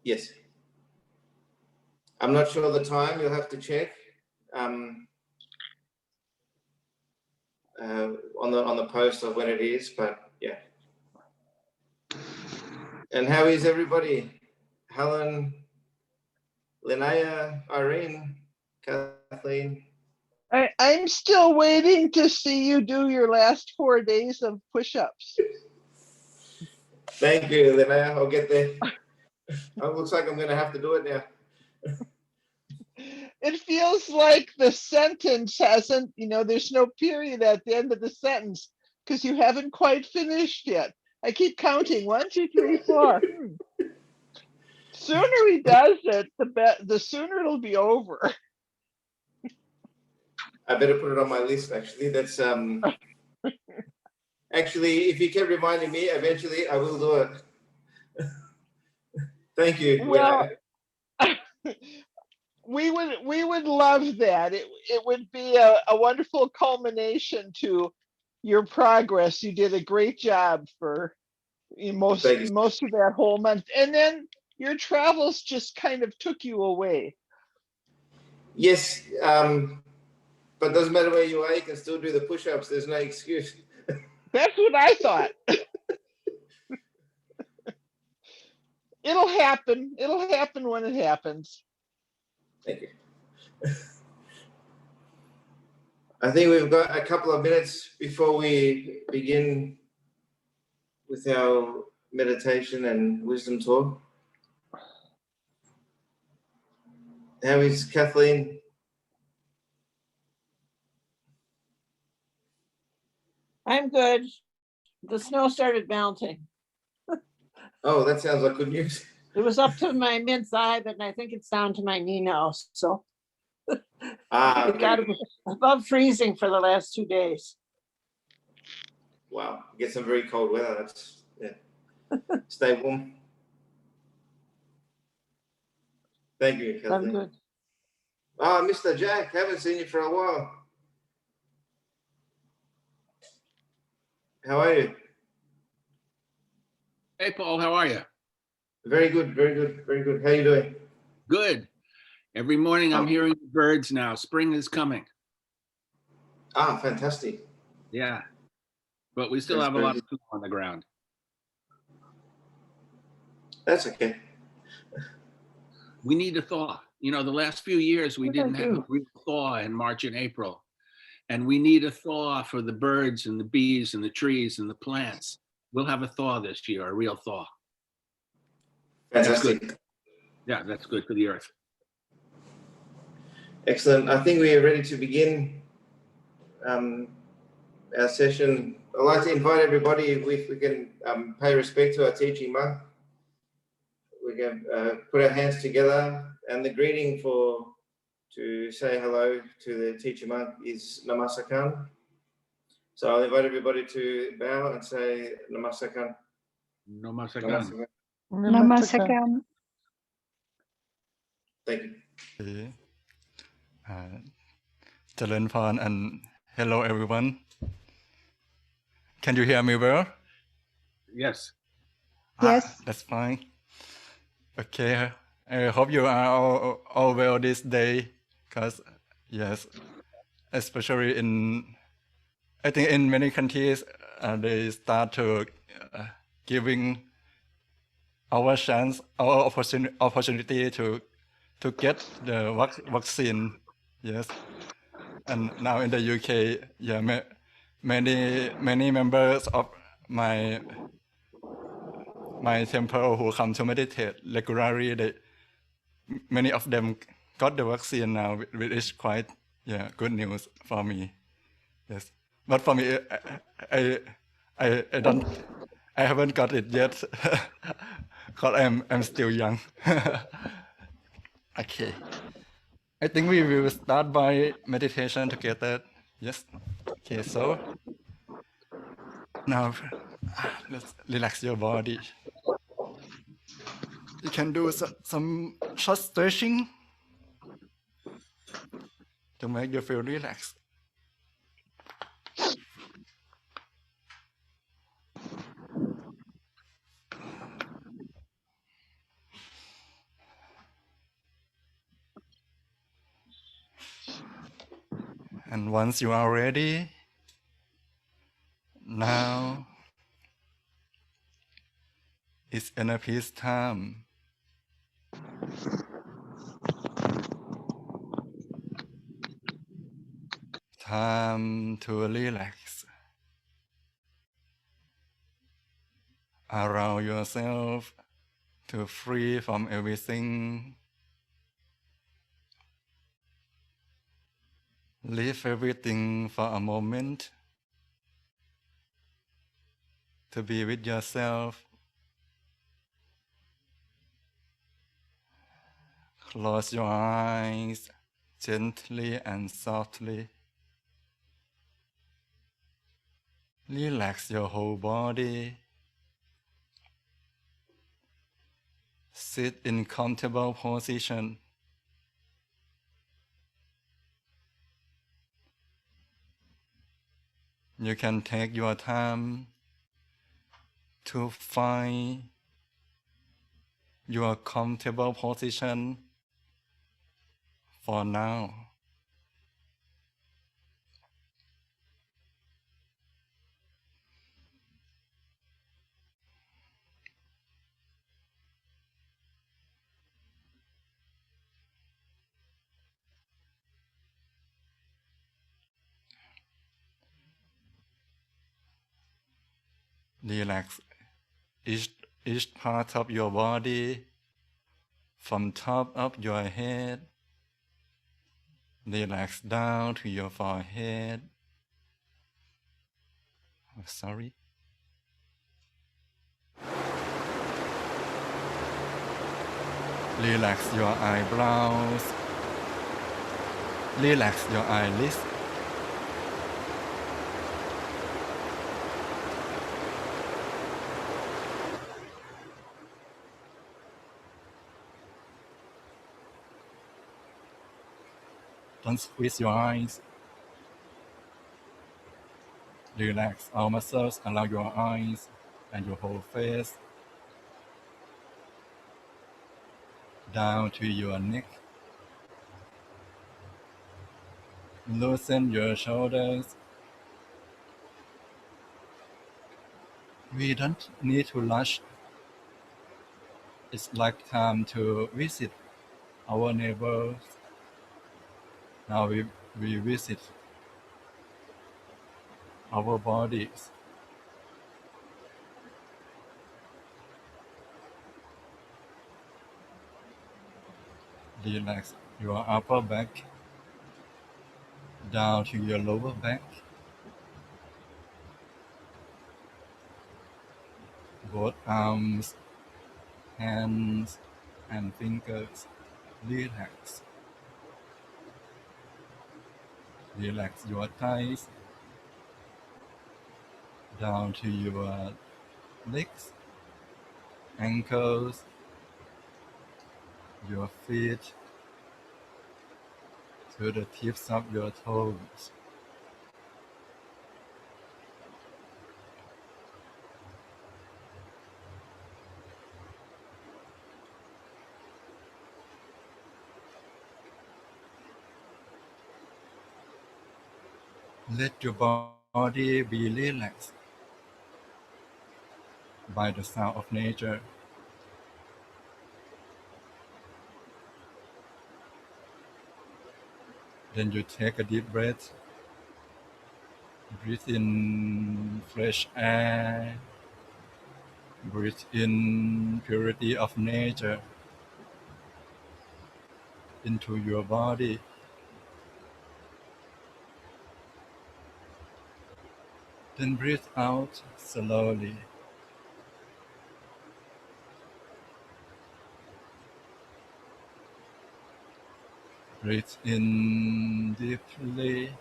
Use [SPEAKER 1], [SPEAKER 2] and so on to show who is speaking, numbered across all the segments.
[SPEAKER 1] Yes. I'm not sure the time. You'll have to check on the post of when it is. But yeah. And how is everybody? Helen, Linnea, Irene, Kathleen.
[SPEAKER 2] I'm still waiting to see you do your last 4 days of push-ups.
[SPEAKER 1] Thank you, Linnea. I'll get there. It looks like I'm going to have to do it now.
[SPEAKER 2] It feels like the sentence hasn't, there's no period at the end of the sentence because you haven't quite finished yet. I keep counting 1, 2, 3, 4. Sooner he does it, the sooner it'll be over.
[SPEAKER 1] I better put it on my list. Actually, that's actually, if you keep reminding me, eventually I will do it. Thank you.
[SPEAKER 2] Well, we would love that. It would be a wonderful culmination to your progress. You did a great job for most of that whole month, and then your travels just kind of took you away.
[SPEAKER 1] Yes, but doesn't matter where you are, you can still do the push-ups. There's no excuse.
[SPEAKER 2] That's what I thought. It'll happen. It'll happen when it happens.
[SPEAKER 1] Thank you. I think we've got a couple of minutes before we begin with our meditation and wisdom talk. How is Kathleen?
[SPEAKER 3] I'm good. The snow started melting.
[SPEAKER 1] Oh, that sounds like good news.
[SPEAKER 3] It was up to my mid-thigh, but I think it's down to my knee now. So it got above freezing for the last 2 days.
[SPEAKER 1] Wow, get some very cold weather. That's stay warm. Thank you, Kathleen.
[SPEAKER 3] I'm good.
[SPEAKER 1] Oh, Mr. Jack, haven't seen you for a while. How are you?
[SPEAKER 4] Hey, Paul, how are you?
[SPEAKER 1] Very good, very good, very good. How are you doing?
[SPEAKER 4] Good. Every morning I'm hearing the birds now. Spring is coming.
[SPEAKER 1] Ah, fantastic.
[SPEAKER 4] Yeah. But we still have a lot of snow on the ground.
[SPEAKER 1] That's okay.
[SPEAKER 4] We need a thaw. The last few years we didn't have a real thaw in March and April. And we need a thaw for the birds and the bees and the trees and the plants. We'll have a thaw this year, a real thaw.
[SPEAKER 1] Fantastic.
[SPEAKER 4] That's good. Yeah, that's good for the earth.
[SPEAKER 1] Excellent. I think we are ready to begin our session. I'd like to invite everybody, if we can pay respect to our teaching monk. We can put our hands together, and the greeting to say hello to the teacher monk is Namasakan. So I'll invite everybody to bow and say Namasakan.
[SPEAKER 4] Namasakan.
[SPEAKER 5] Namasakan.
[SPEAKER 1] Thank you.
[SPEAKER 6] Jalen Pan and hello everyone. Can you hear me well?
[SPEAKER 4] Yes.
[SPEAKER 5] Yes.
[SPEAKER 6] That's fine. Okay. I hope you are all well this day, because yes, especially I think in many countries they start to giving our opportunity to get the vaccine. Yes, and now in the UK, yeah, many members of my temple who come to meditate regularly, many of them got the vaccine now, which is quite good news for me. Yes, but for me, I haven't got it yet because I'm still young. Okay, I think we will start by meditation together. Yes. Okay, so now let's relax your body. You can do some short stretching to make you feel relaxed. And once you are ready, now it's inner peace time. Time to relax. Allow yourself to free from everything. Leave everything for a moment to be with yourself. Close your eyes gently and softly. Relax your whole body. Sit in comfortable position. You can take your time to find your comfortable position for now. Relax each part of your body from top of your head. Relax down to your forehead. Oh, sorry. Relax your eyebrows. Relax your eyelids. Don't squeeze your eyes. Relax all muscles around your eyes and your whole face. Down to your neck. Loosen your shoulders. We don't need to rush. It's like time to visit our neighbors. Now we visit our bodies. Relax your upper back down to your lower back. Both arms, hands, and fingers. Relax. Relax your thighs down to your legs, ankles, your feet, to the tips of your toes. Let your body be relaxed by the sound of nature. Then you take a deep breath. Breathe in fresh air. Breathe in purity of nature into your body. Then breathe out slowly. Breathe in deeply.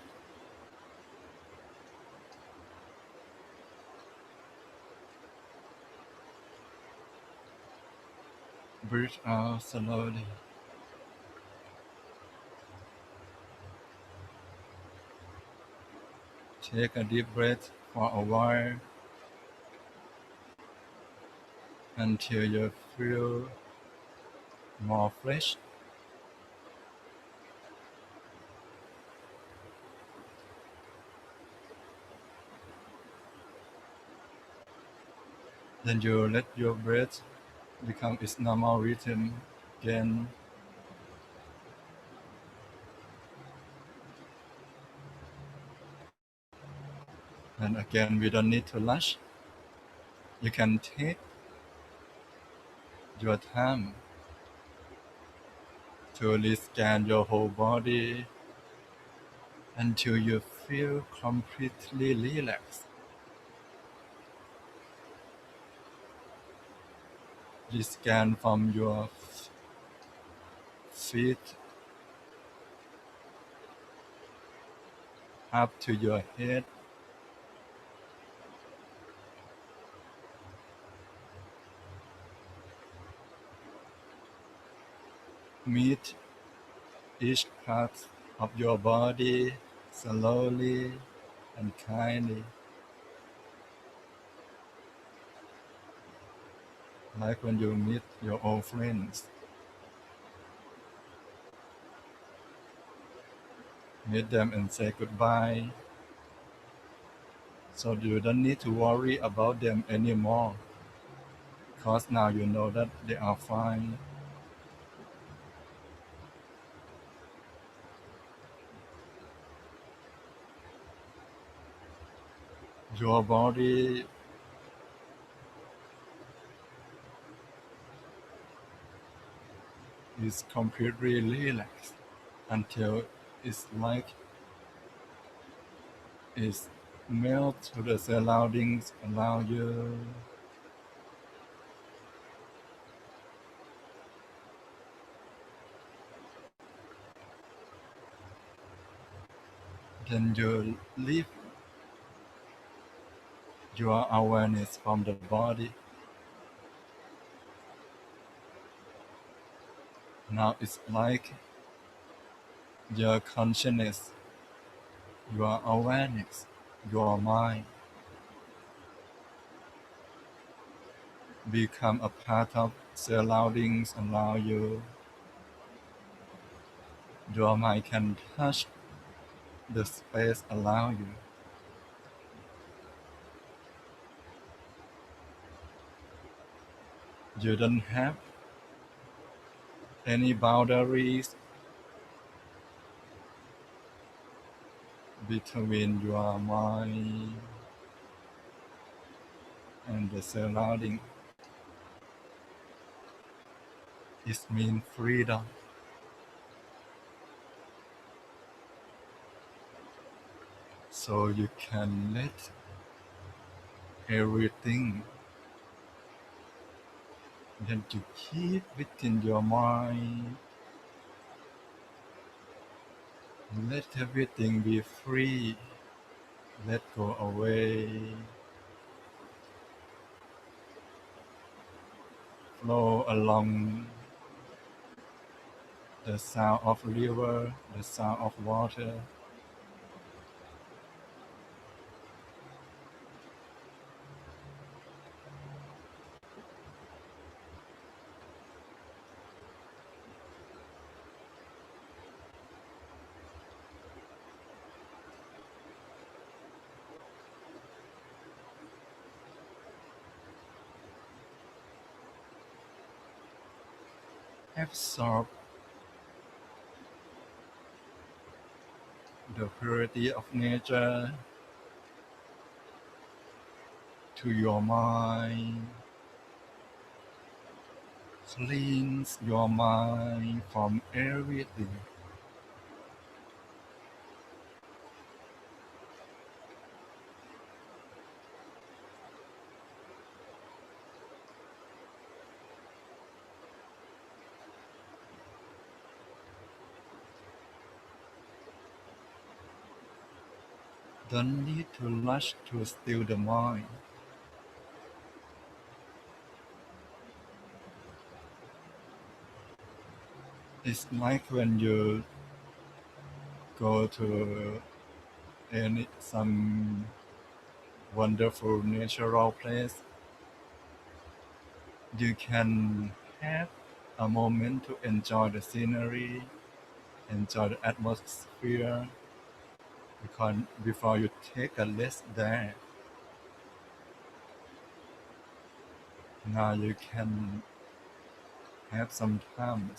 [SPEAKER 6] Breathe out slowly. Take a deep breath for a while until you feel more fresh. Then you let your breath become its normal rhythm again. And again, we don't need to rush. You can take your time to rescan your whole body until you feel completely relaxed. Rescan from your feet up to your head. Meet each part of your body slowly and kindly, like when you meet your old friends. Meet them and say goodbye, so you don't need to worry about them anymore, because now you know that they are fine. Your body is completely relaxed until it's like it's melt to the surroundings around you. Then you lift your awareness from the body. Now it's like your consciousness, your awareness, your mind become a part of surroundings around you. Your mind can touch the space around you. You don't have any boundaries between your mind and the surrounding. It means freedom. So you can let everything that you keep within your mind, let everything be free. Let go away. Flow along the sound of river, the sound of water. Absorb the purity of nature to your mind. Cleanse your mind from everything. Don't need to rush to still the mind. It's like when you go to some wonderful natural place, you can have a moment to enjoy the scenery, enjoy the atmosphere, because before you take a rest there. Now you can have some time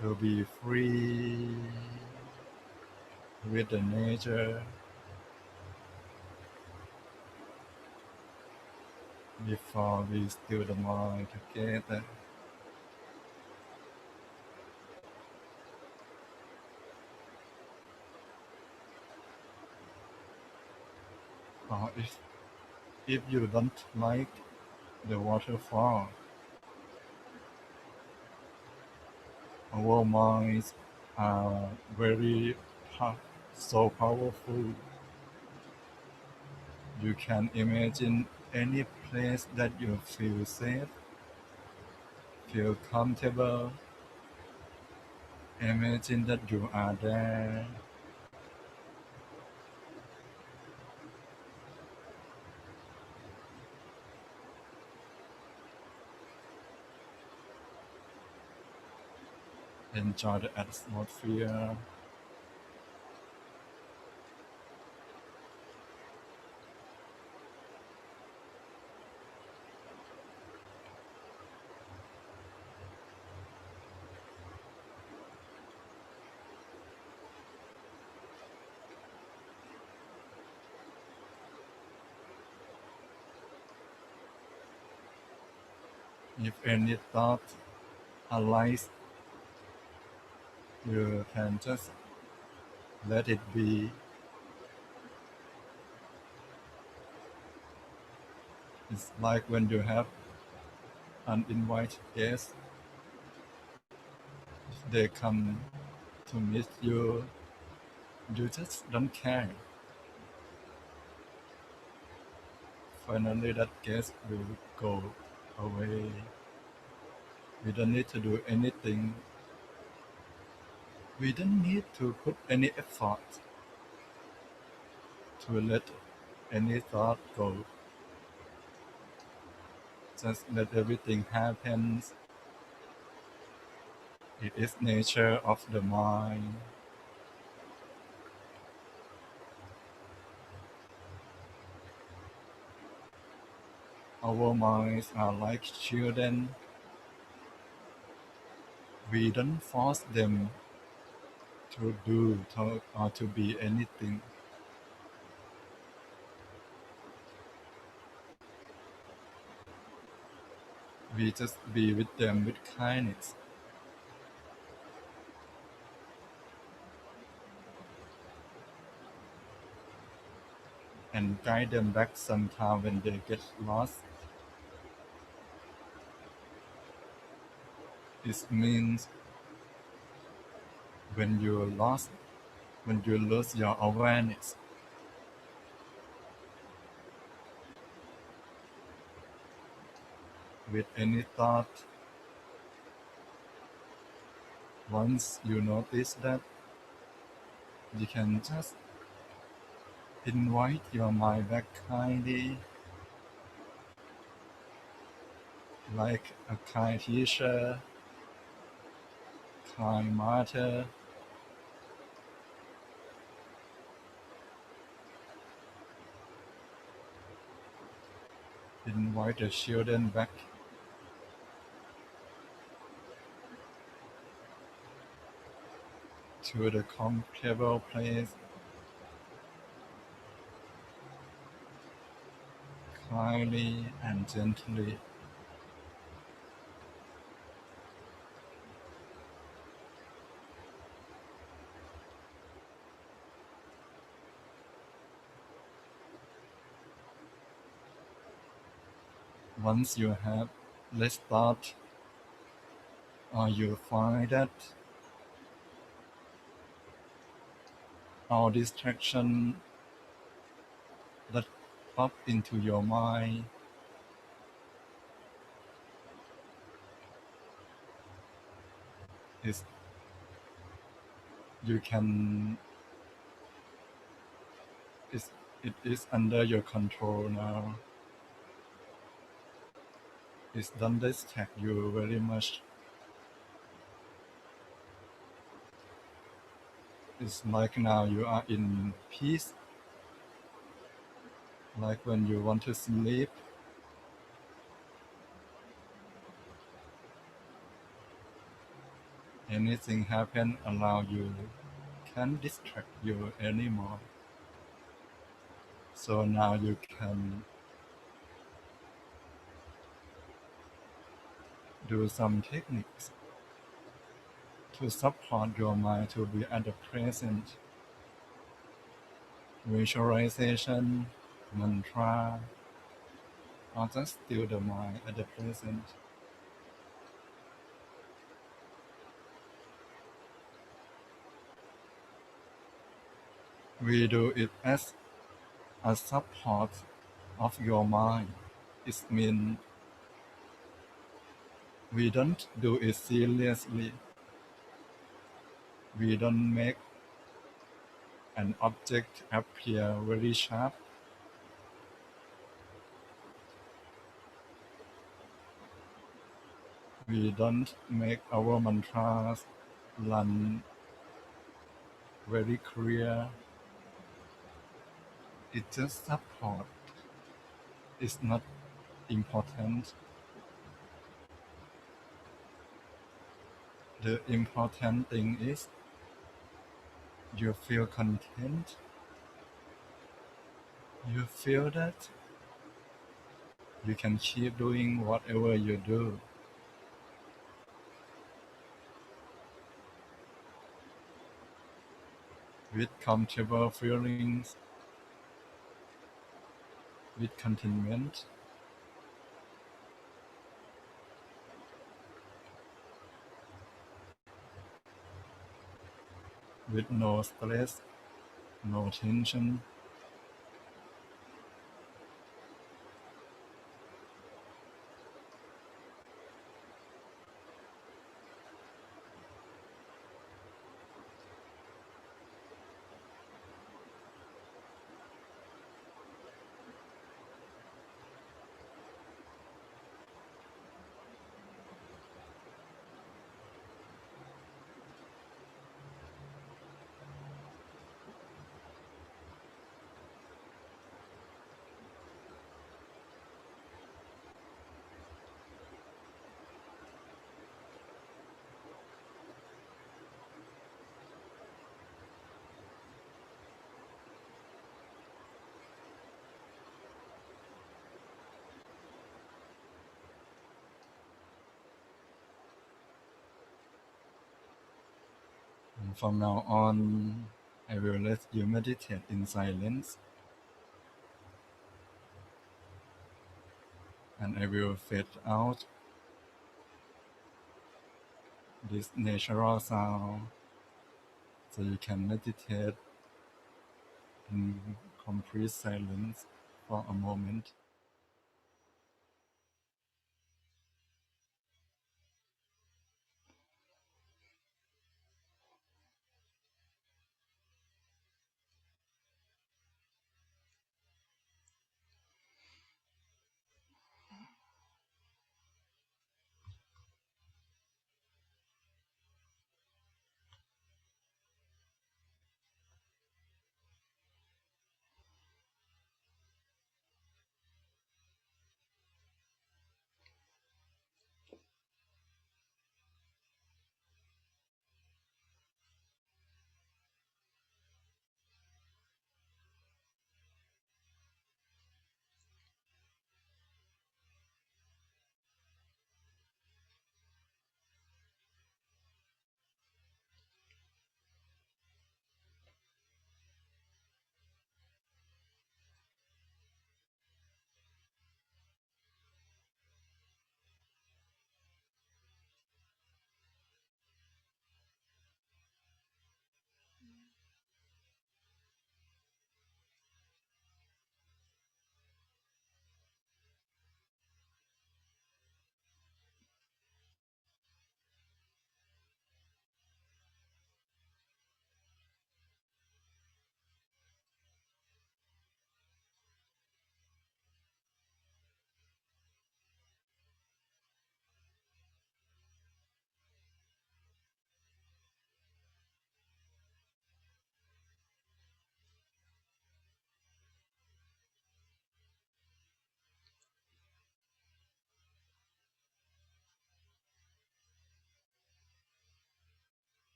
[SPEAKER 6] to be free with the nature before we still the mind together. Or if you don't like the waterfall, our minds are very so powerful. You can imagine any place that you feel safe, feel comfortable. Imagine that you are there. Enjoy the atmosphere. If any thought arise, you can just let it be. It's like when you have uninvited guests, if they come to meet you, you just don't care. Finally, that guest will go away. We don't need to do anything. We don't need to put any effort to let any thought go. Just let everything happen. It is nature of the mind. Our minds are like children. We don't force them to do or to be anything. We just be with them with kindness and guide them back sometime when they get lost. It means when you're lost, when you lose your awareness, with any thought, once you notice that, you can just invite your mind back kindly, like a kind teacher, kind mother. Invite the children back to the comfortable place, kindly and gently. Once you have less thought, or you find that all distraction that pop into your mind is you can it is under your control now. It doesn't distract you very much. It's like now you are in peace. like when you want to sleep, anything happen around you can't distract you anymore. So now you can do some techniques to support your mind to be at the present. Visualization, mantra, or just still the mind at the present. We do it as a support of your mind. It means we don't do it seriously. We don't make an object appear very sharp. We don't make our mantras run very clear. It's just support. It's not important. The important thing is you feel content. You feel that you can keep doing whatever you do. With comfortable feelings, with contentment, with no stress, no tension. And from now on, I will let you meditate in silence, and I will fade out this natural sound so you can meditate in complete silence for a moment.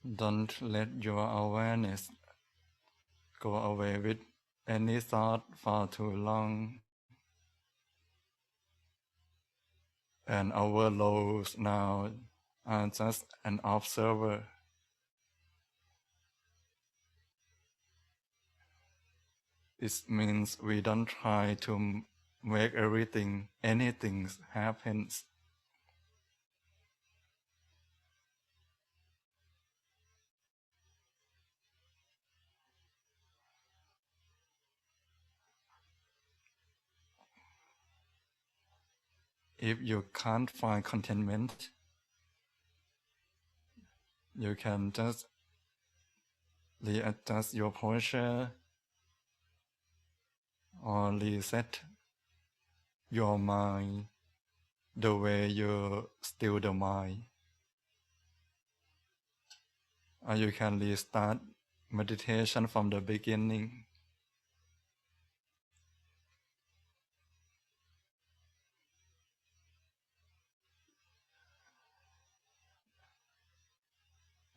[SPEAKER 6] Don't let your awareness go away with any thought for too long and overloads now are just an observer. It means we don't try to make anything happens. If you can't find contentment, you can just readjust your posture or reset your mind the way you still the mind. Or you can restart meditation from the beginning.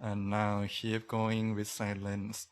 [SPEAKER 6] And now keep going with silence.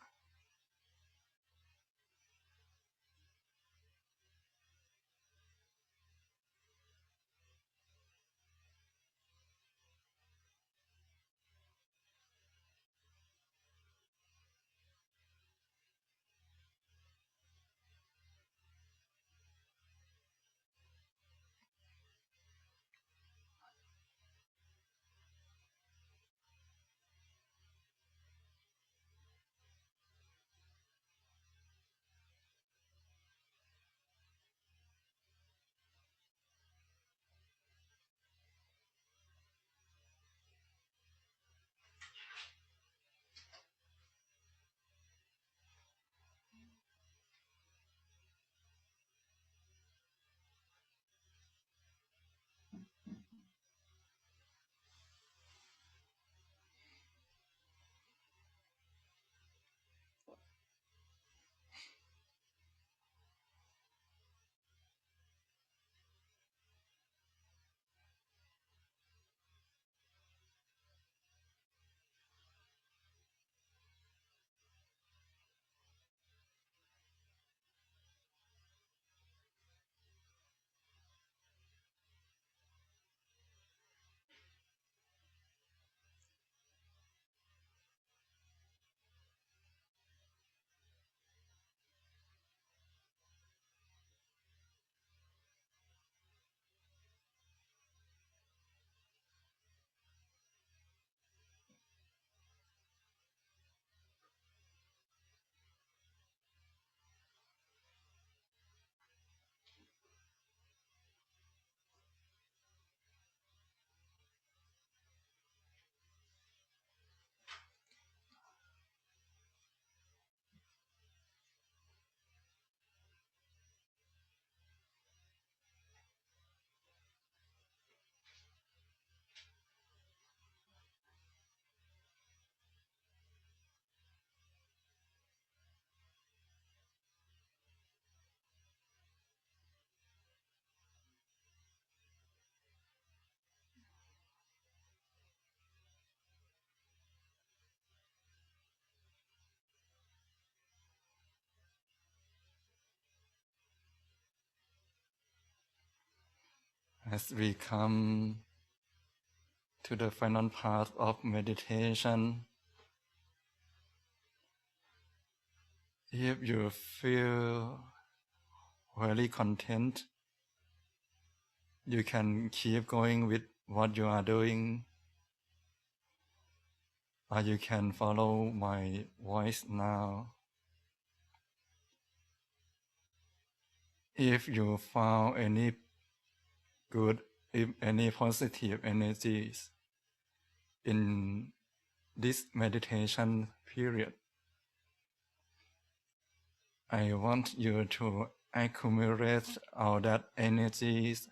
[SPEAKER 6] As we come to the final part of meditation, if you feel very content, you can keep going with what you are doing, or you can follow my voice now. If you found any good, if any positive energies in this meditation period, I want you to accumulate all that energies,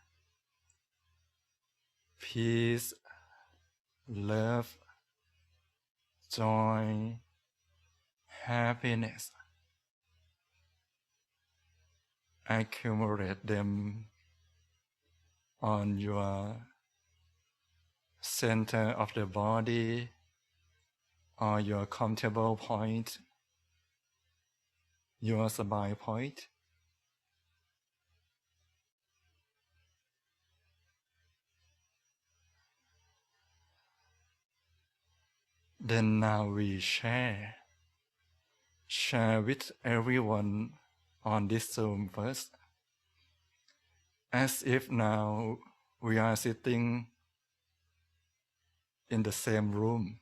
[SPEAKER 6] peace, love, joy, happiness. Accumulate them on your center of the body or your comfortable point, your สบาย point. Then now we share with everyone on this Zoom first, as if now we are sitting in the same room.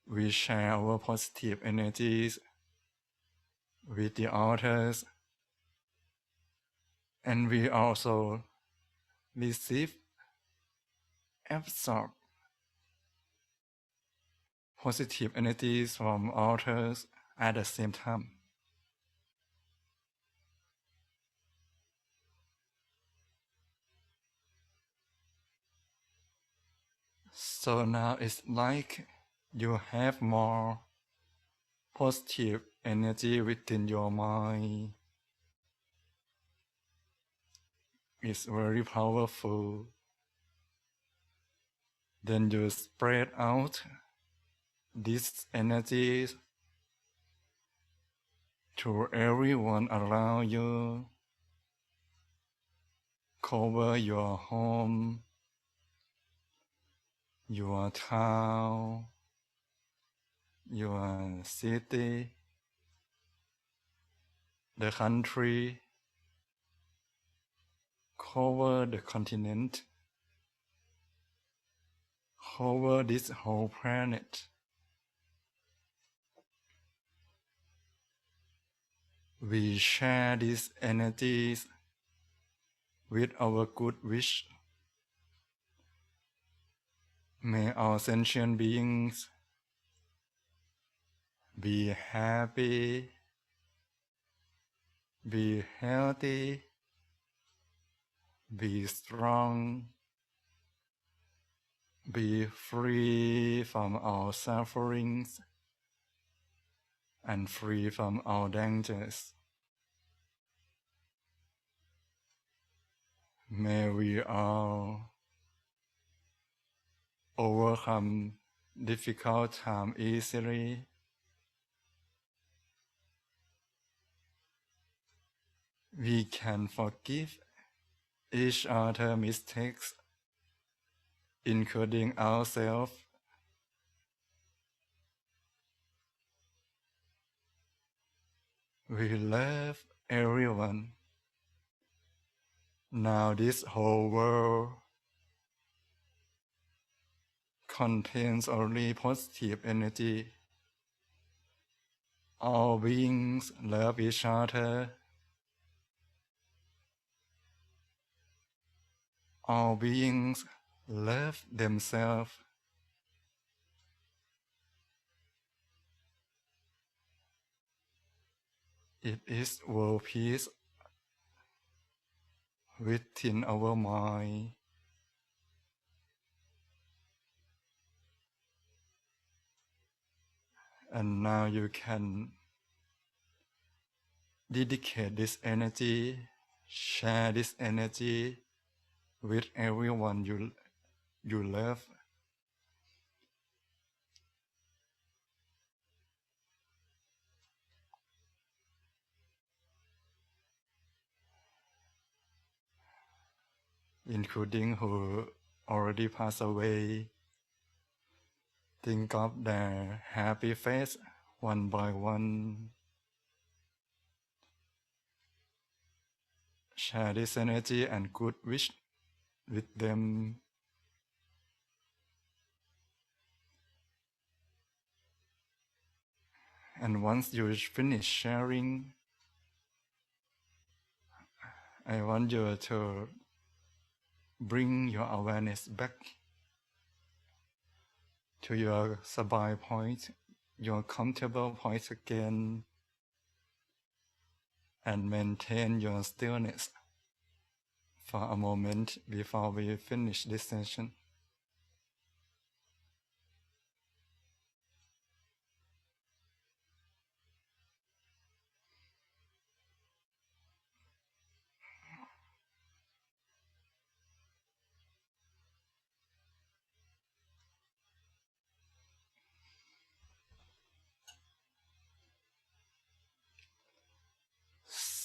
[SPEAKER 6] We share our positive energies with the authors, and we also receive, absorb positive energies from authors at the same time. So now it's like you have more positive energy within your mind. It's very powerful. Then you spread out these energies to everyone around you. Cover your home, your town, your city, the country, cover the continent, cover this whole planet. We share these energies with our good wish. May our sentient beings be happy, be healthy, be strong, be free from our sufferings, and free from our dangers. May we all overcome difficult time easily. We can forgive each other mistakes, including ourselves. We love everyone. Now this whole world contains only positive energy. All beings love each other. All beings love themselves. It is world peace within our mind. And now you can dedicate this energy, share this energy with everyone you love. Including who already passed away. Think of their happy face one by one. Share this energy and good wish with them. And once you finish sharing, I want you to bring your awareness back to your สบาย point, your comfortable point again, and maintain your stillness for a moment before we finish this session.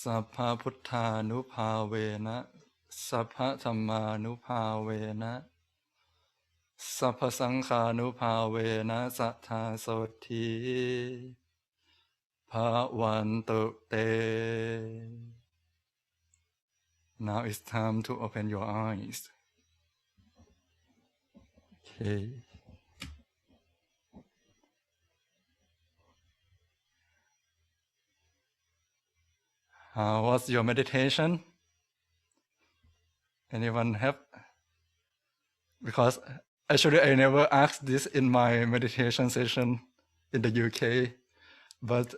[SPEAKER 6] สัพพะพุทธานุภาเวนะสัพพะธัมมานุภาเวนะสัพพสังฆานุภาเวนะสัทธาโสธีภาวันตุเต Now it's time to open your eyes. Okay. How was your meditation? Anyone have? Because actually I never asked this in my meditation session in the UK, but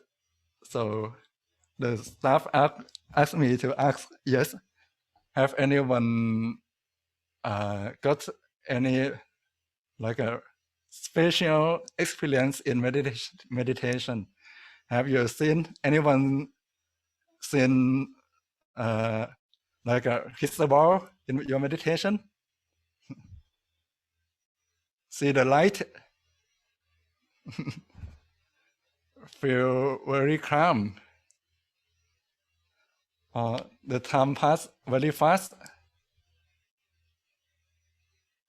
[SPEAKER 6] so the staff asked me to ask, yes, have anyone got any like a special experience in meditation? Have you seen anyone seen like a hit the ball in your meditation? See the light? Feel very calm. The time pass very fast.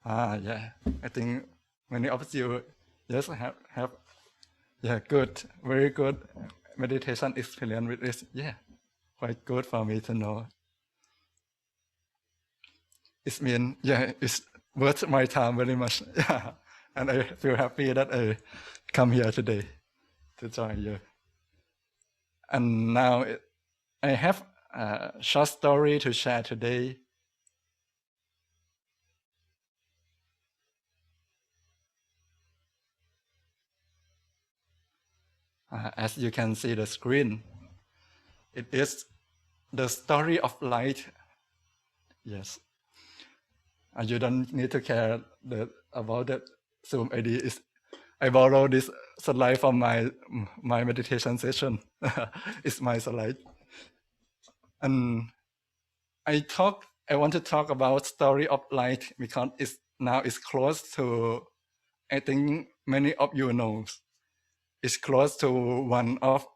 [SPEAKER 6] Yeah. I think many of you just have good, very good meditation experience with this. Yeah, quite good for me to know. It means it's worth my time very much. Yeah, and I feel happy that I come here today to join you. And now I have a short story to share today. As you can see the screen, it is the story of light. Yes. You don't need to care about the Zoom ID. I borrow this slide from my meditation session. It's my slide. And I want to talk about story of light because it's close to, I think many of you know. It's close to one of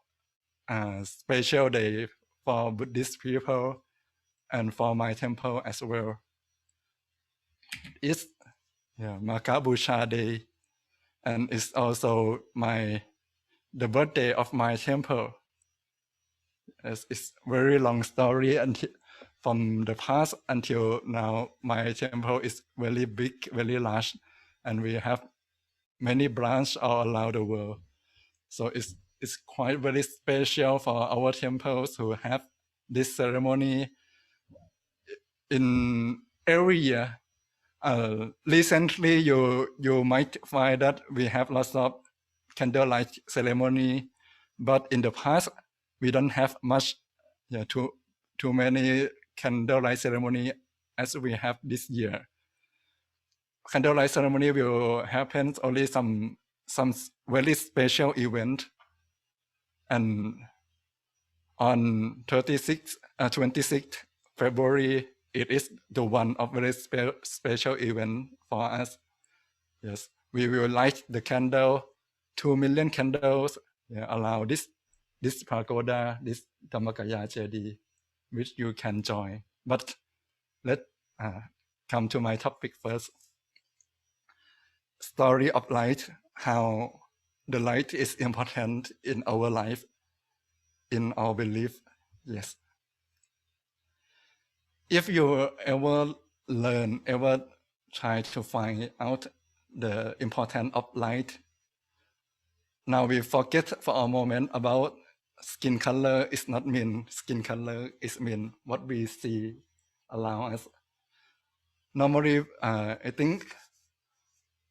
[SPEAKER 6] special day for Buddhist people and for my temple as well. It's Makabusha Day, and it's also the birthday of my temple. It's very long story, and from the past until now, my temple is very big, very large, and we have many branches all around the world. So it's quite very special for our temple to have this ceremony in every year. Recently, you might find that we have lots of candlelight ceremony, but in the past we don't have much, too many candlelight ceremony as we have this year. Candlelight ceremony will happen only some very special event, and on 26th February, it is the one of very special event for us. Yes, we will light the candle, 2 million candles around this pagoda, this Dhammakaya Jedi, which you can join. But let's come to my topic first. Story of light, how the light is important in our life, in our belief. Yes. If you ever try to find out the importance of light, now we forget for a moment about skin color. It's not mean skin color, it's mean what we see around us. Normally, I think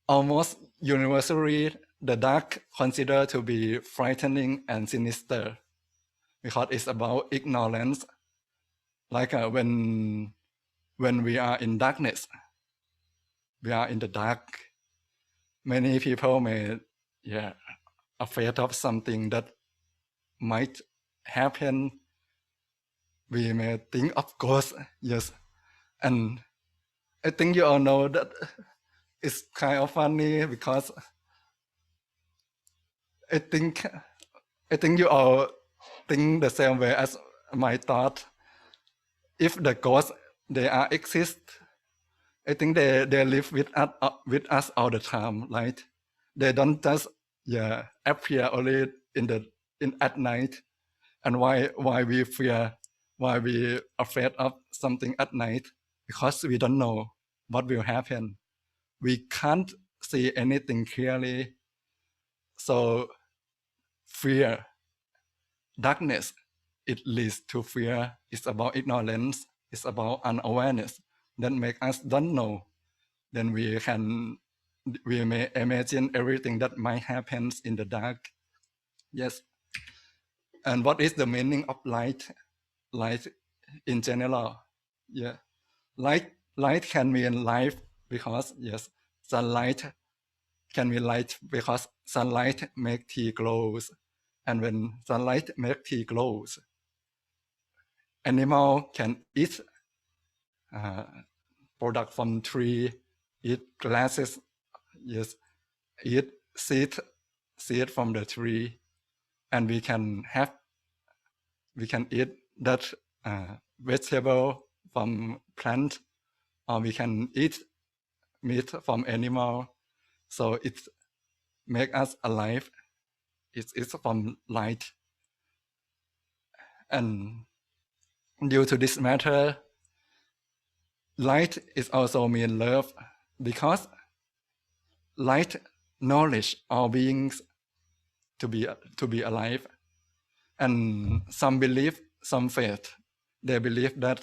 [SPEAKER 6] almost universally, the dark considered to be frightening and sinister because it's about ignorance. Like when we are in darkness, we are in the dark. Many people may, afraid of something that might happen. We may think of ghosts, yes. And I think you all know that it's kind of funny because I think you all think the same way as my thought, if the ghosts they are exist, I think they live with us all the time, right? They don't just appear only in at night. And why we fear, why we afraid of something at night? Because we don't know what will happen. We can't see anything clearly. So fear, darkness, it leads to fear. It's about ignorance. It's about unawareness that make us don't know. Then we may imagine everything that might happen in the dark. Yes. And what is the meaning of light? Light in general. Yeah. Light can mean life because yes, sunlight can be light because sunlight make tea glows. And when sunlight make tea glows, animal can eat product from tree, eat grasses, yes, eat seed from the tree, and we can eat that vegetable from plant, or we can eat meat from animal. So it make us alive. It's from light. And due to this matter, light is also mean love, because light knowledge all beings to be alive. And some believe, some faith, they believe that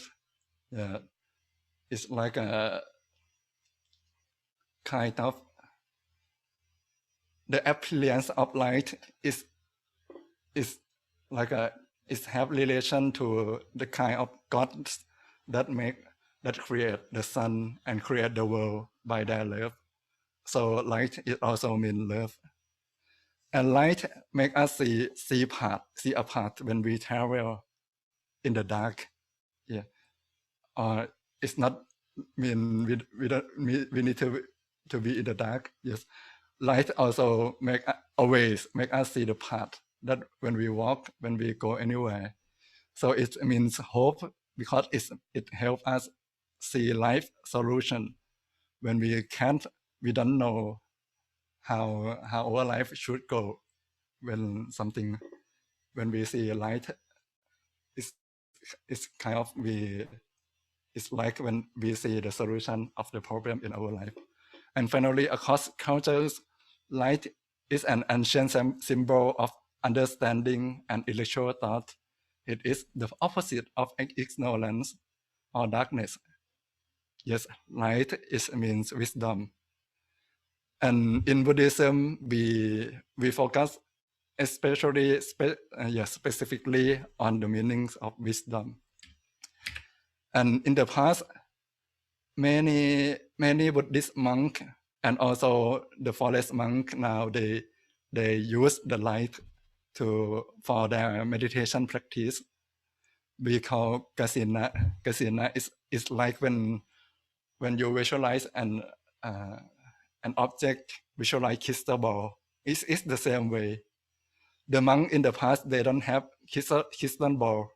[SPEAKER 6] it's like a kind of the appearance of light is like it have relation to the kind of gods that create the sun and create the world by their love. So light it also means love. And light make us see apart when we travel in the dark. Yeah. Or it's not mean we need to be in the dark. Yes. Light also always make us see the path that when we walk, when we go anywhere. So it means hope, because it helps us see life solution when we don't know how our life should go. When we see a light, it's kind of it's like when we see the solution of the problem in our life. And finally, across cultures, light is an ancient symbol of understanding and intellectual thought. It is the opposite of ignorance or darkness. Yes, light means wisdom. And in Buddhism, we focus especially specifically on the meanings of wisdom. And in the past, many Buddhist monks and also the forest monk now they use the light for their meditation practice. We call kasina. Kasina is like when you visualize an object, visualize crystal ball. It's the same way. The monk in the past, they don't have crystal ball.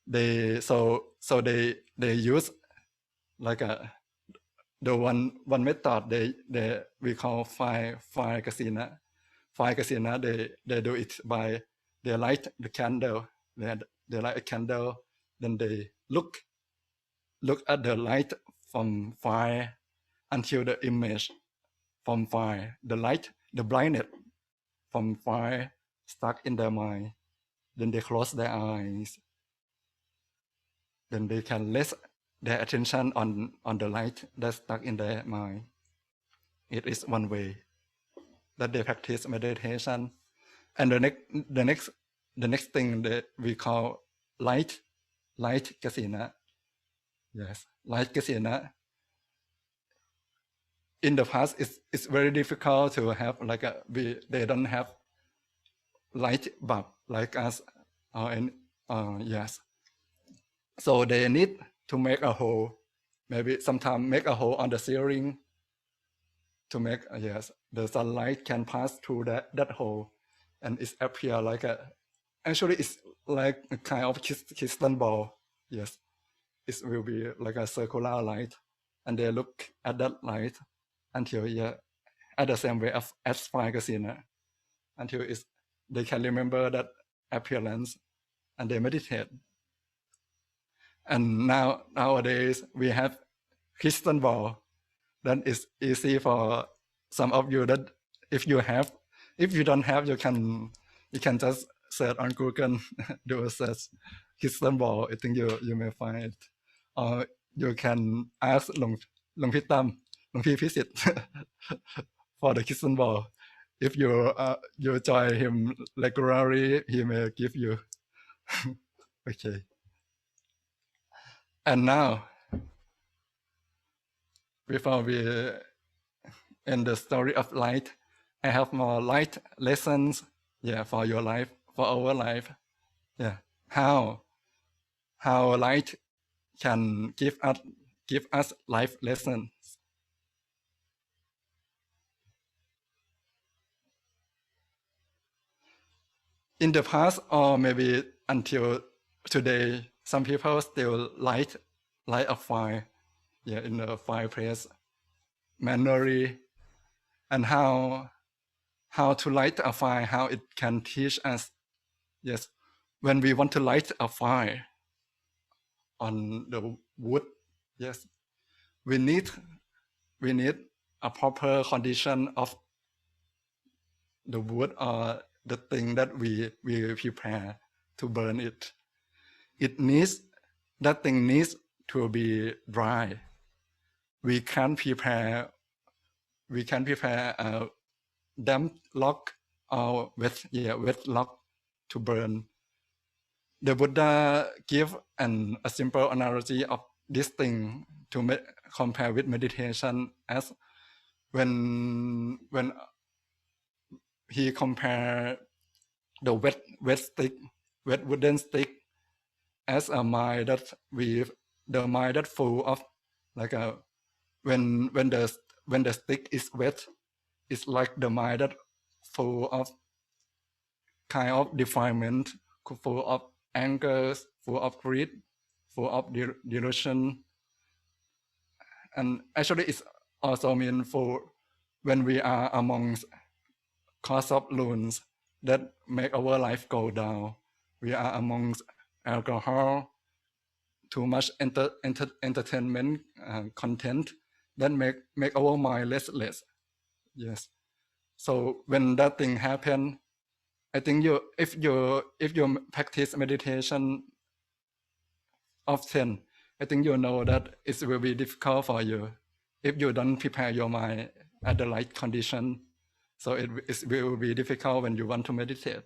[SPEAKER 6] They use like the one method we call fire kasina. Fire kasina, they do it by they light the candle. They light a candle, then they look at the light from fire until the image from fire, the light, the brightness from fire stuck in their mind. Then they close their eyes. Then they can let their attention on the light that's stuck in their mind. It is one way that they practice meditation. And the next thing that we call light kasina. Yes, light kasina. In the past, it's very difficult to have they don't have light bulb like us, yes. So they need to make a hole, maybe sometimes make a hole on the ceiling to make the sunlight can pass through that hole, and it appear like actually like a kind of crystal ball. Yes, it will be like a circular light, and they look at that light until at the same way as fire casino, until they can remember that appearance, and they meditate. And nowadays we have crystal ball. That is easy for some of you. That if you don't have, you can just search on Google, do a search crystal ball. I think you may find it, or you can ask Long Pi Tam, Long Pi Pisit for the crystal ball. If you join him regularly, he may give you. Okay. And now, before we end the story of light, I have more light lessons, for your life, for our life. How light can give us life lessons. In the past, or maybe until today, some people still light a fire, in the fireplace manually. And how to light a fire, how it can teach us. Yes, when we want to light a fire on the wood, yes, we need a proper condition of the wood or the thing that we prepare to burn it. That thing needs to be dry. We can prepare a damp log or wet log to burn. The Buddha give a simple analogy of this thing to compare with meditation, as when he compare the wet wooden stick as a mind that full of like a when the stick is wet, it's like the mind that full of kind of defilement, full of anger, full of greed, full of delusion. And actually it's also meaningful when we are amongst cause of loons that make our life go down. We are amongst alcohol, too much entertainment content that make our mind restless. Yes. So when that thing happen, I think if you practice meditation often, I think you know that it will be difficult for you if you don't prepare your mind at the right condition. So it will be difficult when you want to meditate.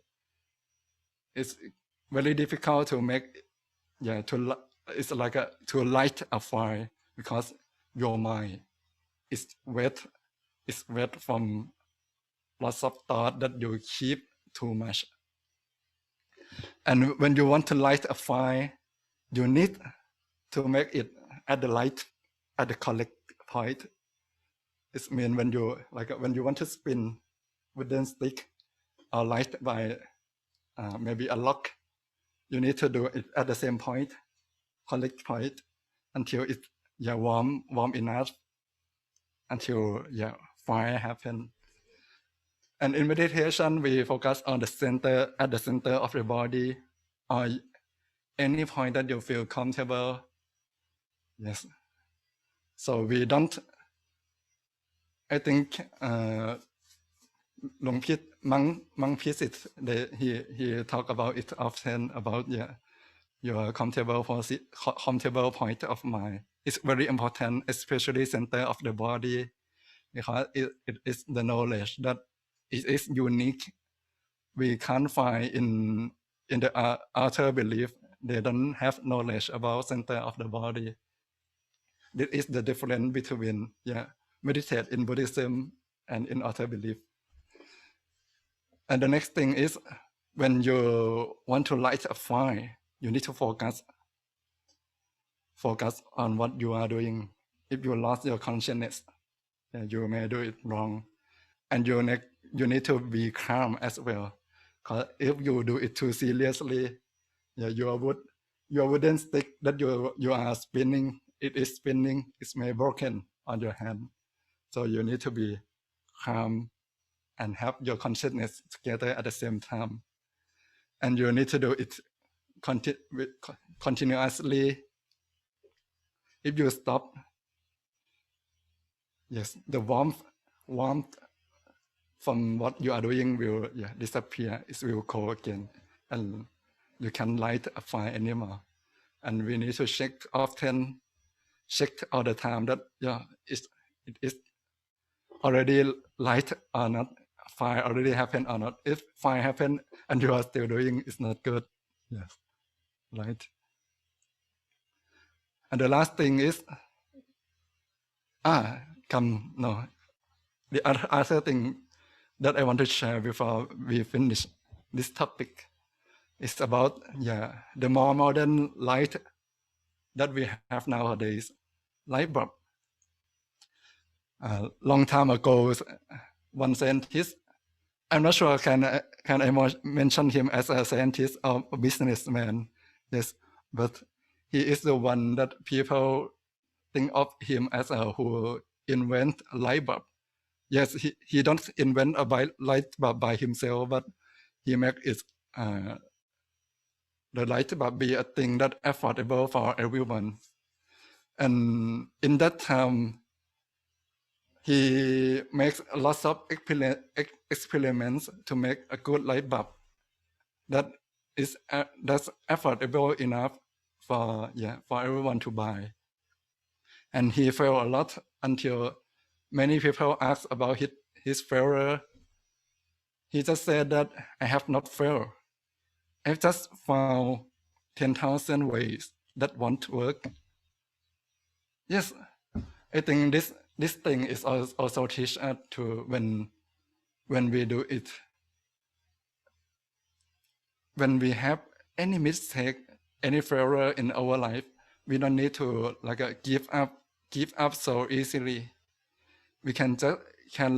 [SPEAKER 6] It's very difficult to make, it's like to light a fire, because your mind is wet. It's wet from lots of thought that you keep too much. And when you want to light a fire, you need to make it at the correct point. It means when you want to spin wooden stick or light by maybe a lock, you need to do it at the same point, correct point, until it warm enough, until fire happen. And in meditation, we focus on the center, at the center of the body, or any point that you feel comfortable. Yes. So we don't, I think, Monk Pisit, he talk about it often, about your comfortable point of mind. It's very important, especially center of the body, because it is the knowledge that it is unique. We can't find in the outer belief. They don't have knowledge about center of the body. This is the difference between meditate in Buddhism and in outer belief. And the next thing is, when you want to light a fire, you need to focus on what you are doing. If you lost your consciousness, you may do it wrong. And you need to be calm as well. Because if you do it too seriously, yeah, your wooden stick that you are spinning, it is spinning, it's may broken on your hand. So you need to be calm and have your consciousness together at the same time. And you need to do it continuously. If you stop, yes, the warmth from what you are doing will disappear. It will go again, and you can light a fire anymore. And we need to check often, check all the time that it is already light or not, fire already happened or not. If fire happened and you are still doing, it's not good. Yes, right. And the last thing is, the other thing that I want to share before we finish this topic is about the more modern light that we have nowadays, light bulb. Long time ago, one scientist, I'm not sure can I mention him as a scientist or a businessman, yes, but he is the one that people think of him as who invent light bulb. Yes, he don't invent a light bulb by himself, but he make it the light bulb be a thing that affordable for everyone. And in that time, he makes lots of experiments to make a good light bulb that is that's affordable enough for everyone to buy. And he failed a lot until many people asked about his failure. He just said that I have not failed. I've just found 10,000 ways that won't work. Yes, I think this thing is also teach us to when we do it. When we have any mistake, any failure in our life, we don't need to give up so easily. We can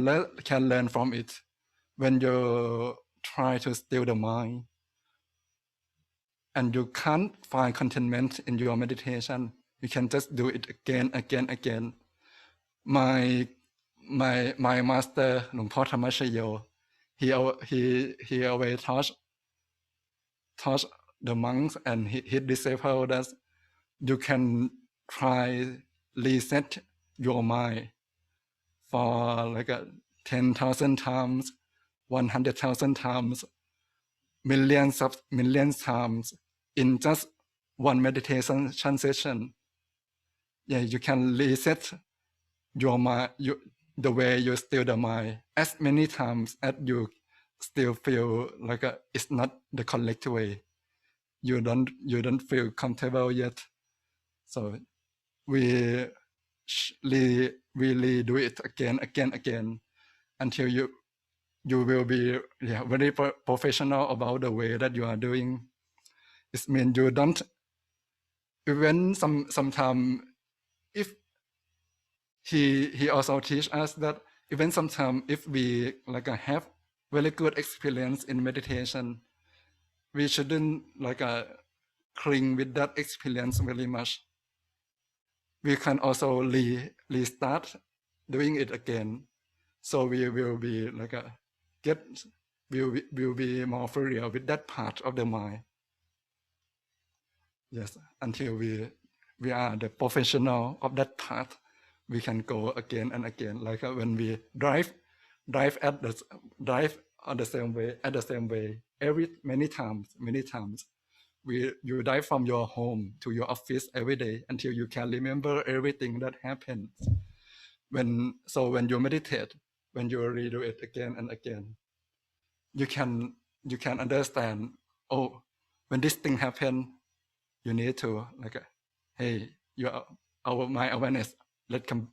[SPEAKER 6] learn from it. When you try to steal the mind and you can't find contentment in your meditation, you can just do it again. My master, Luang Por Thamashayo, he always taught the monks and his disciples that you can try reset your mind for 10,000 times, 100,000 times, millions times in just one meditation session. Yeah, you can reset your mind, the way you steal the mind as many times as you still feel it's not the correct way. You don't feel comfortable yet. So we really do it again until you will be very professional about the way that you are doing. It means you don't even sometimes if he also teach us that even sometimes if we have very good experience in meditation, we shouldn't cling with that experience very much. We can also restart doing it again, so we will be will be more familiar with that part of the mind. Yes, until we are the professional of that part, we can go again and again. Like when we drive on the same way many times. You drive from your home to your office every day until you can remember everything that happens. When you meditate, when you redo it again and again, you can understand. Oh, when this thing happened, you need to hey, my awareness.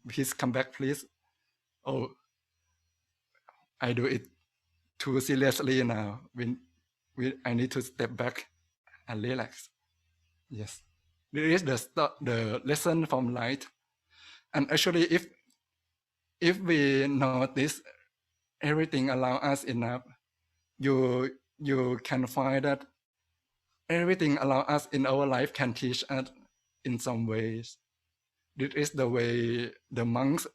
[SPEAKER 6] Please come back, please. Oh, I do it too seriously now. I need to step back and relax. Yes, this is the lesson from light. And actually, if we notice everything around us enough, you can find that everything around us in our life can teach us in some ways. This is the way the monks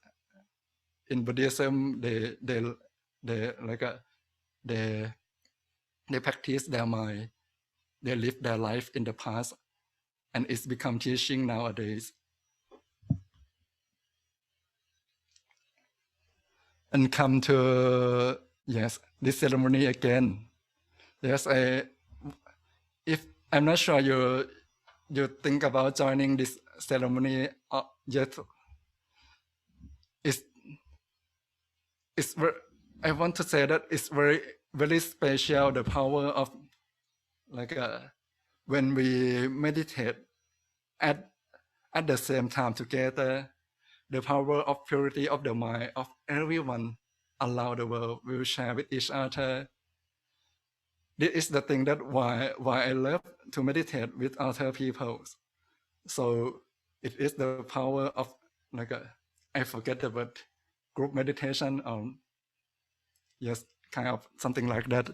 [SPEAKER 6] in Buddhism they practice their mind. They live their life in the past, and it's become teaching nowadays. And come to this ceremony again. Yes, if I'm not sure you think about joining this ceremony yet. I want to say that it's very special, the power of when we meditate at the same time together, the power of purity of the mind of everyone around the world will share with each other. This is the thing that why I love to meditate with other people. So it is the power of I forget the word, group meditation, kind of something like that.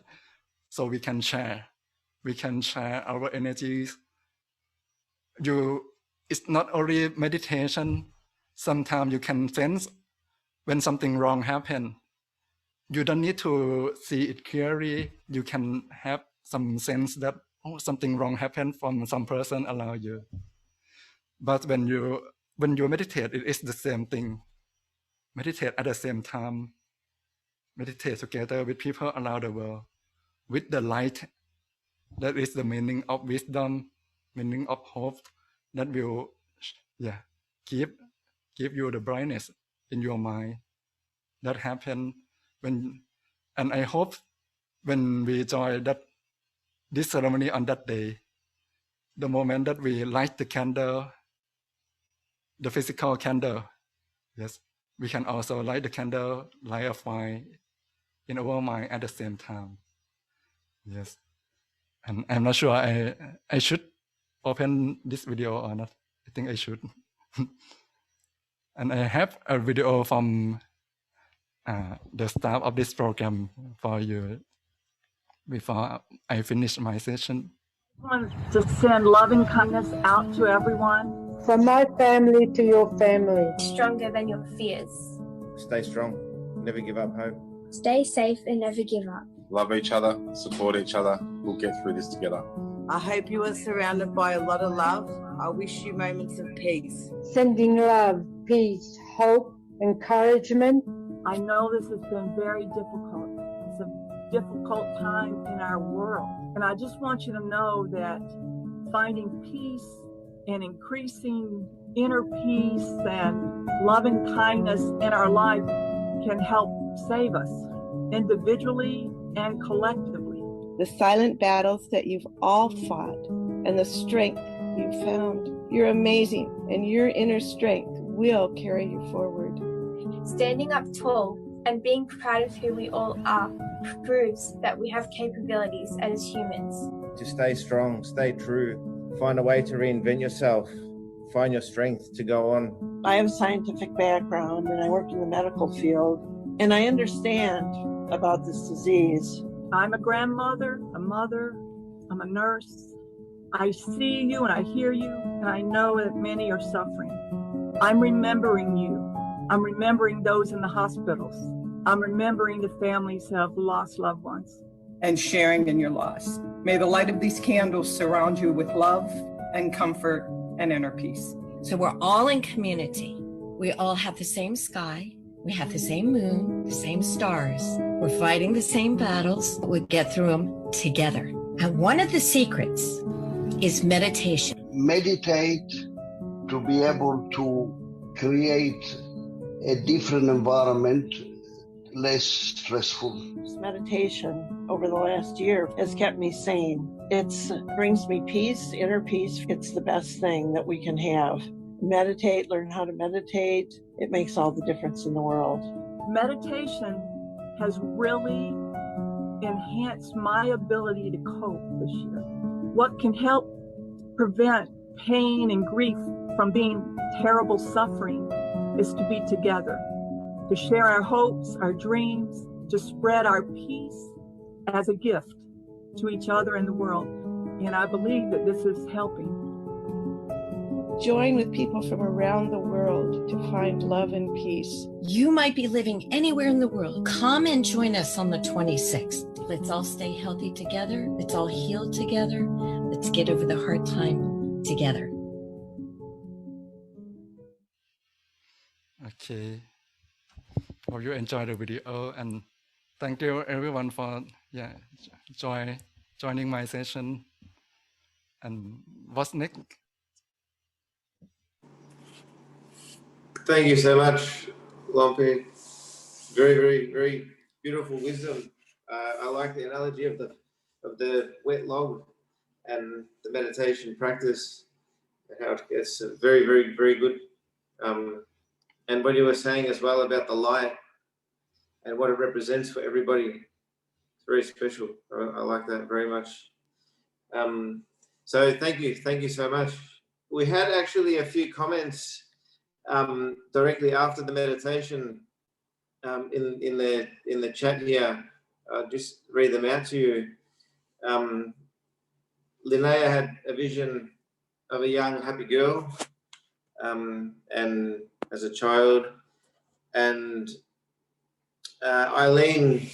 [SPEAKER 6] So we can share our energies. It's not only meditation. Sometimes you can sense when something wrong happens. You don't need to see it clearly. You can have some sense that something wrong happened from some person around you. But when you meditate, it is the same thing. Meditate at the same time. Meditate together with people around the world, with the light. That is the meaning of wisdom, meaning of hope. That will, give you the brightness in your mind. That happen and I hope when we join this ceremony on that day, the moment that we light the candle, the physical candle, we can also light the candle, light a fire in our mind at the same time. Yes, and I'm not sure I should open this video or not. I think I should. And I have a video from the staff of this program for you before I finish my session.
[SPEAKER 7] I want to send loving kindness out to everyone.
[SPEAKER 5] From my family to your family.
[SPEAKER 8] Stronger than your fears.
[SPEAKER 1] Stay strong. Never give up hope.
[SPEAKER 8] Stay safe and never give up.
[SPEAKER 9] Love each other, support each other. We'll get through this together.
[SPEAKER 10] I hope you are surrounded by a lot of love. I wish you moments of peace.
[SPEAKER 5] Sending love, peace, hope, encouragement.
[SPEAKER 7] I know this has been very difficult. It's a difficult time in our world. And I just want you to know that finding peace and increasing inner peace and loving kindness in our life can help save us individually and collectively.
[SPEAKER 11] The silent battles that you've all fought and the strength you've found. You're amazing, and your inner strength will carry you forward.
[SPEAKER 8] Standing up tall and being proud of who we all are proves that we have capabilities as humans.
[SPEAKER 1] To stay strong, stay true, find a way to reinvent yourself, find your strength to go on.
[SPEAKER 2] I have a scientific background and I work in the medical field, and I understand about this disease.
[SPEAKER 7] I'm a grandmother, a mother, I'm a nurse. I see you and I hear you, and I know that many are suffering. I'm remembering you. I'm remembering those in the hospitals. I'm remembering the families who have lost loved ones.
[SPEAKER 12] And sharing in your loss. May the light of these candles surround you with love and comfort and inner peace.
[SPEAKER 13] So we're all in community. We all have the same sky. We have the same moon, the same stars. We're fighting the same battles. We get through them together. And one of the secrets is meditation.
[SPEAKER 14] Meditate to be able to create a different environment, less stressful.
[SPEAKER 2] Meditation over the last year has kept me sane. It brings me peace, inner peace. It's the best thing that we can have. Meditate, learn how to meditate. It makes all the difference in the world.
[SPEAKER 7] Meditation has really enhanced my ability to cope this year. What can help prevent pain and grief from being terrible suffering is to be together, to share our hopes, our dreams, to spread our peace as a gift to each other in the world. And I believe that this is helping.
[SPEAKER 11] Join with people from around the world to find love and peace.
[SPEAKER 13] You might be living anywhere in the world. Come and join us on the 26th. Let's all stay healthy together. Let's all heal together. Let's get over the hard time together.
[SPEAKER 6] Okay. Hope you enjoy the video, and thank you everyone for joining my session. And what's next?
[SPEAKER 1] Thank you so much, Lompe. Very, very, very beautiful wisdom. I like the analogy of the wet log and the meditation practice, and how it gets very, very, very good. And what you were saying as well about the light and what it represents for everybody, it's very special. I like that very much. So thank you so much. We had actually a few comments directly after the meditation in the chat here. I'll just read them out to you. Linnea had a vision of a young happy girl and as a child, and Eileen,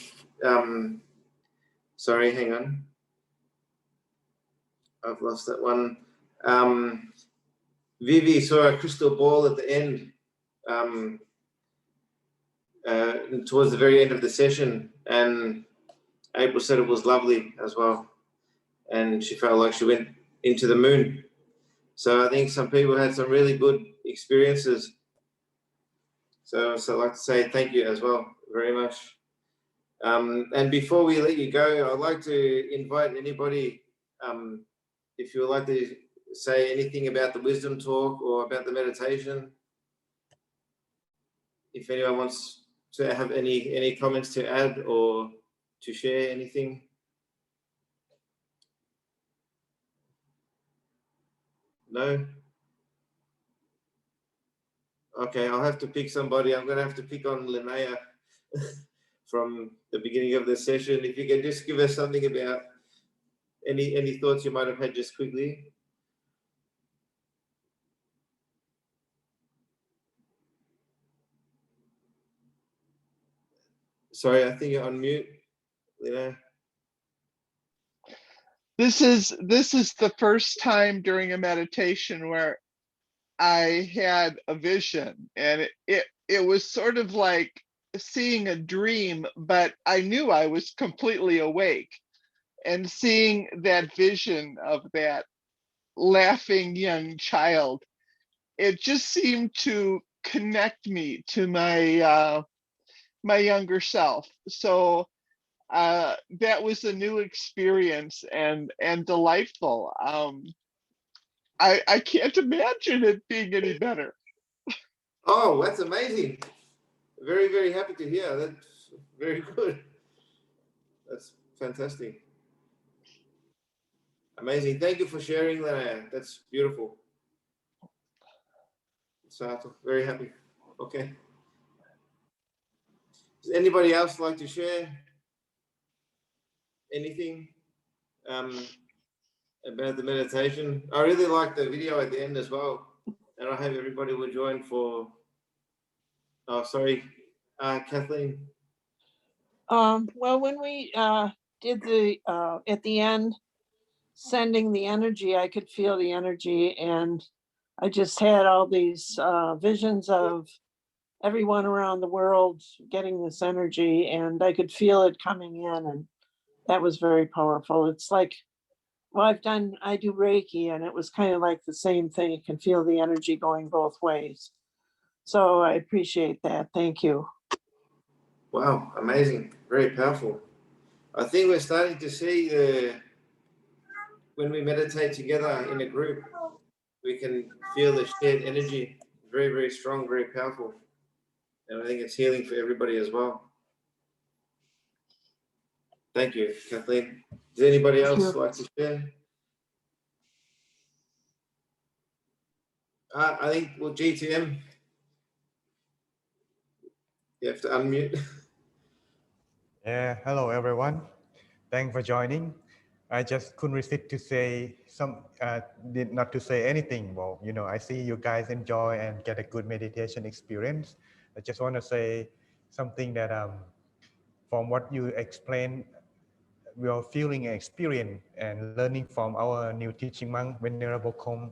[SPEAKER 1] sorry, hang on, I've lost that one. Vivi saw a crystal ball at the end, towards the very end of the session, and April said it was lovely as well, and she felt like she went into the moon. So I think some people had some really good experiences. So I'd like to say thank you as well, very much. And before we let you go, I'd like to invite anybody, if you would like to say anything about the wisdom talk or about the meditation. If anyone wants to have any comments to add or to share anything. No? Okay, I'll have to pick somebody. I'm going to have to pick on Linnea from the beginning of the session. If you can just give us something about any thoughts you might have had just quickly. Sorry, I think you're on mute, Linnea.
[SPEAKER 2] This is the first time during a meditation where I had a vision, and it was sort of like seeing a dream, but I knew I was completely awake, and seeing that vision of that laughing young child, it just seemed to connect me to my my younger self. So that was a new experience and delightful. I can't imagine it being any better.
[SPEAKER 1] Oh, that's amazing. Very, very happy to hear. That's very good. That's fantastic. Amazing. Thank you for sharing that. That's beautiful. So very happy. Okay. Does anybody else like to share anything about the meditation? I really like the video at the end as well. And I hope everybody will join for, oh, sorry, Kathleen.
[SPEAKER 3] Well, when we did the, at the end, sending the energy, I could feel the energy, and I just had all these visions of everyone around the world getting this energy, and I could feel it coming in, and that was very powerful. It's like, well, I do Reiki, and it was kind of like the same thing. You can feel the energy going both ways. So I appreciate that. Thank you.
[SPEAKER 1] Wow, amazing. Very powerful. I think we're starting to see when we meditate together in a group, we can feel the shared energy. Very, very strong, very powerful. And I think it's healing for everybody as well. Thank you, Kathleen. Does anybody else like to share? I think, well, G2M, you have to unmute.
[SPEAKER 15] Yeah, hello everyone. Thanks for joining. I just couldn't resist to say not to say anything. Well, you know, I see you guys enjoy and get a good meditation experience. I just want to say something that from what you explained, we are feeling and experience and learning from our new teaching monk, Venerable Khom.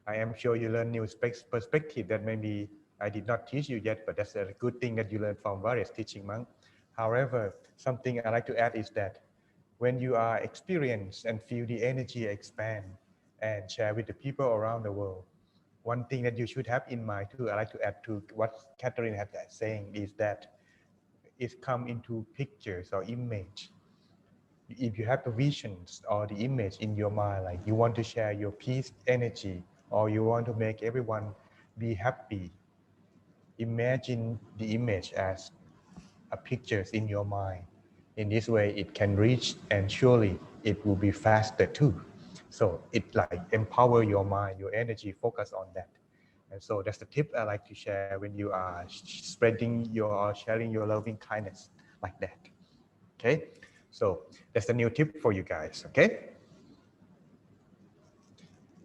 [SPEAKER 15] I am sure you learn new perspective that maybe I did not teach you yet, but that's a good thing that you learn from various teaching monks. However, something I like to add is that when you are experienced and feel the energy expand and share with the people around the world, one thing that you should have in mind too, I like to add to what Catherine had saying, is that it come into pictures or image. If you have the visions or the image in your mind, like you want to share your peace energy or you want to make everyone be happy, imagine the image as a pictures in your mind. In this way, it can reach and surely it will be faster too. So it like empower your mind, your energy, focus on that. And so that's the tip I like to share when you are spreading your, sharing your loving kindness like that. Okay, so that's the new tip for you guys. Okay,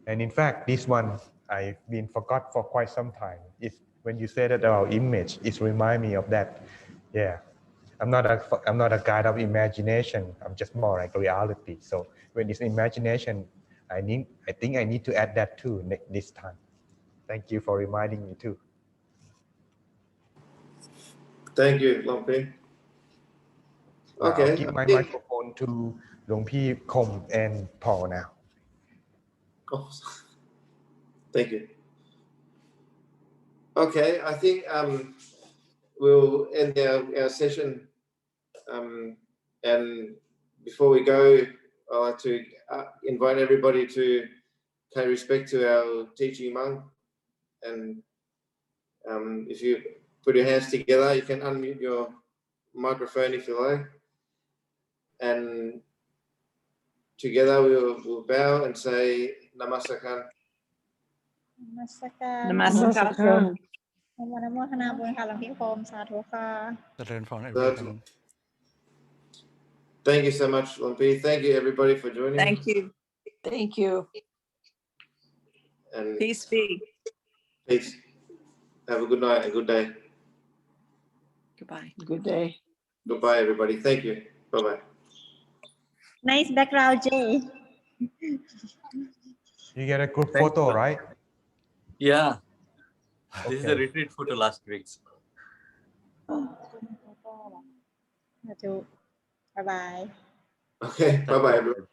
[SPEAKER 15] and in fact, this one I've been forgot for quite some time. It's when you said that about image, it remind me of that. Yeah, I'm not a guide of imagination. I'm just more like reality. So when it's imagination, I think I need to add that too this time. Thank you for reminding me too.
[SPEAKER 1] Thank you, Lumpy. Okay.
[SPEAKER 15] I'll give my microphone to Luang Pi Khom and Paul now.
[SPEAKER 1] Oh, thank you. Okay, I think we'll end our session. And before we go, I'd like to invite everybody to pay respect to our teaching monk. And if you put your hands together, you can unmute your microphone if you like. And together we'll bow and say Namaskaran.
[SPEAKER 3] Namaskaram.
[SPEAKER 16] อนุโมทนาบุญค่ะหลวงพี่คมสาธุค่ะ
[SPEAKER 1] Thank you so much, Lumpy. Thank you, everybody, for joining.
[SPEAKER 7] Thank you.
[SPEAKER 3] Thank you.
[SPEAKER 1] And
[SPEAKER 7] Peace be.
[SPEAKER 1] Peace. Have a good night and good day.
[SPEAKER 7] Goodbye.
[SPEAKER 3] Good day.
[SPEAKER 1] Goodbye, everybody. Thank you. Bye-bye.
[SPEAKER 16] Nice background, Jay.
[SPEAKER 15] You get a good photo, right?
[SPEAKER 17] Yeah.
[SPEAKER 15] Okay.
[SPEAKER 17] This is the retreat photo last week.
[SPEAKER 16] Bye bye.
[SPEAKER 1] Okay. Bye-bye, everyone.